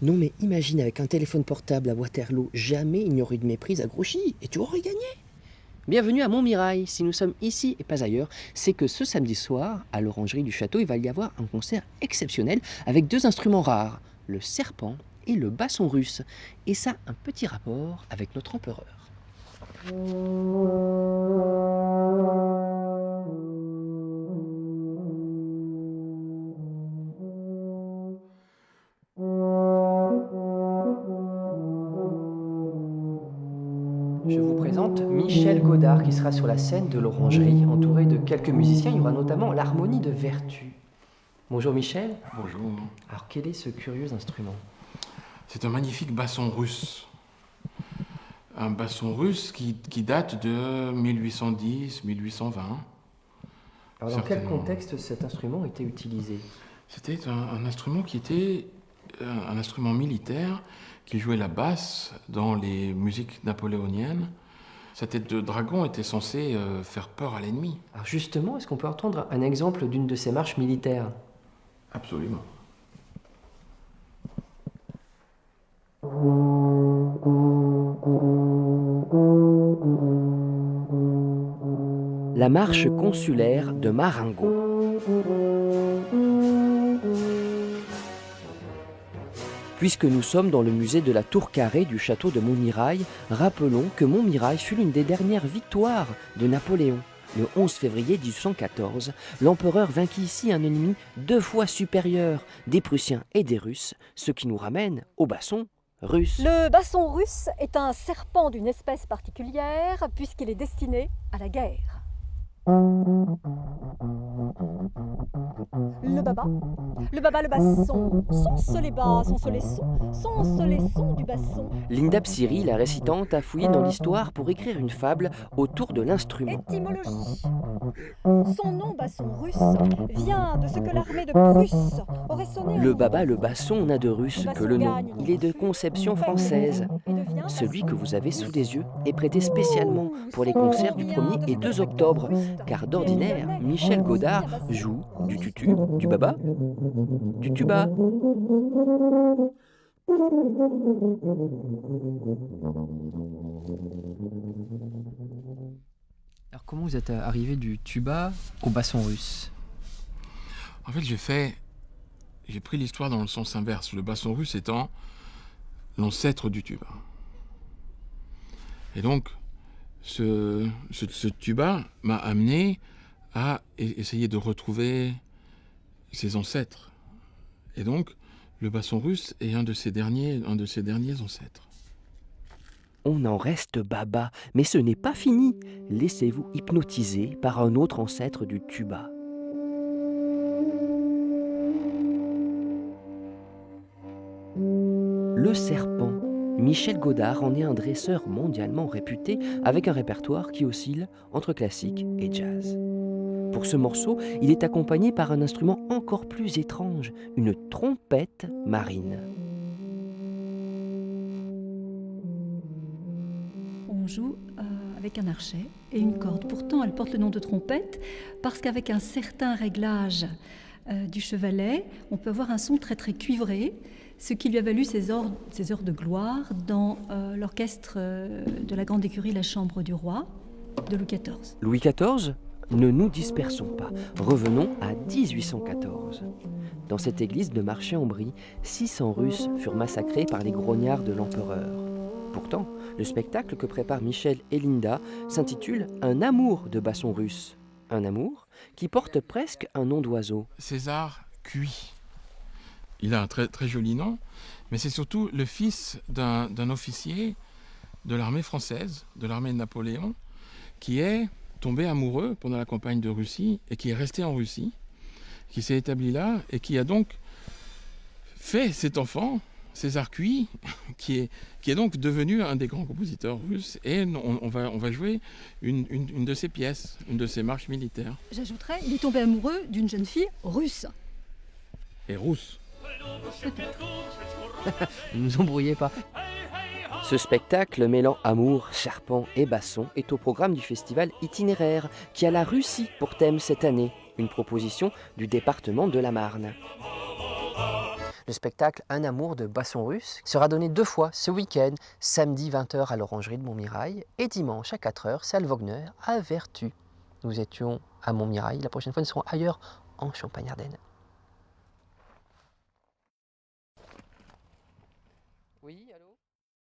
Non mais imagine avec un téléphone portable à Waterloo, jamais il n'y aurait eu de méprise à Grouchy et tu aurais gagné. Bienvenue à Montmirail. Si nous sommes ici et pas ailleurs, c'est que ce samedi soir, à l'orangerie du château, il va y avoir un concert exceptionnel avec deux instruments rares, le serpent et le basson russe. Et ça a un petit rapport avec notre empereur. Je vous présente Michel Godard qui sera sur la scène de l'Orangerie, entouré de quelques musiciens. Il y aura notamment l'harmonie de Vertu. Bonjour Michel. Bonjour. Alors quel est ce curieux instrument? C'est un magnifique basson russe. Un basson russe qui date de 1810-1820. Alors dans quel contexte cet instrument était utilisé? C'était un instrument qui était un instrument militaire qui jouait la basse dans les musiques napoléoniennes. Sa tête de dragon était censée faire peur à l'ennemi. Alors justement, est-ce qu'on peut entendre un exemple d'une de ces marches militaires? Absolument. La marche consulaire de Marengo. Puisque nous sommes dans le musée de la Tour Carrée du château de Montmirail, rappelons que Montmirail fut l'une des dernières victoires de Napoléon. Le 11 février 1814, l'empereur vainquit ici un ennemi 2 fois supérieur des Prussiens et des Russes, ce qui nous ramène au basson russe. Le basson russe est un serpent d'une espèce particulière puisqu'il est destiné à la guerre. Le baba, le basson, sont-ce les bas, sont-ce les sons du basson. Linda Psyri, la récitante, a fouillé dans l'histoire pour écrire une fable autour de l'instrument. Étymologie. Son nom basson russe vient de ce que l'armée de Prusse aurait sonné. Le baba, le basson, n'a de russe que le nom. Il est de conception française. Celui que vous avez sous les yeux est prêté spécialement pour les concerts du 1er et 2 octobre, car d'ordinaire, Michel Godard joue du tutu, du baba, du tuba. Alors comment vous êtes arrivé du tuba au basson russe? En fait, j'ai pris l'histoire dans le sens inverse, le basson russe étant l'ancêtre du tuba. Et donc, ce tuba m'a amené à essayer de retrouver ses ancêtres. Et donc, le basson russe est un de ses derniers ancêtres. On en reste baba, mais ce n'est pas fini. Laissez-vous hypnotiser par un autre ancêtre du tuba. Le serpent. Michel Godard en est un dresseur mondialement réputé avec un répertoire qui oscille entre classique et jazz. Pour ce morceau, il est accompagné par un instrument encore plus étrange, une trompette marine. On joue avec un archet et une corde. Pourtant, elle porte le nom de trompette parce qu'avec un certain réglage du chevalet, on peut avoir un son très très cuivré, ce qui lui a valu ses heures de gloire dans l'orchestre de la grande écurie La Chambre du Roi de Louis XIV. Louis XIV ? Ne nous dispersons pas. Revenons à 1814. Dans cette église de Marchais-en-Brie, 600 Russes furent massacrés par les grognards de l'empereur. Pourtant, le spectacle que préparent Michel et Linda s'intitule « Un amour de basson russe ». Un amour qui porte presque un nom d'oiseau. César Cui. Il a un très, très joli nom, mais c'est surtout le fils d'un officier de l'armée française, de l'armée de Napoléon, qui est tombé amoureux pendant la campagne de Russie et qui est resté en Russie, qui s'est établi là et qui a donc fait cet enfant, César Cui, qui est donc devenu un des grands compositeurs russes. Et on va jouer une de ses pièces, une de ses marches militaires. J'ajouterais, il est tombé amoureux d'une jeune fille russe. Et rousse. Ne nous embrouillez pas. Ce spectacle mêlant amour, serpent et basson est au programme du festival Itinéraire qui a la Russie pour thème cette année, une proposition du département de la Marne. Le spectacle Un amour de basson russe sera donné 2 fois ce week-end, samedi 20h à l'Orangerie de Montmirail et dimanche à 4h, salle Wagner à Vertus. Nous étions à Montmirail, la prochaine fois nous serons ailleurs en Champagne-Ardenne. Oui, allô ?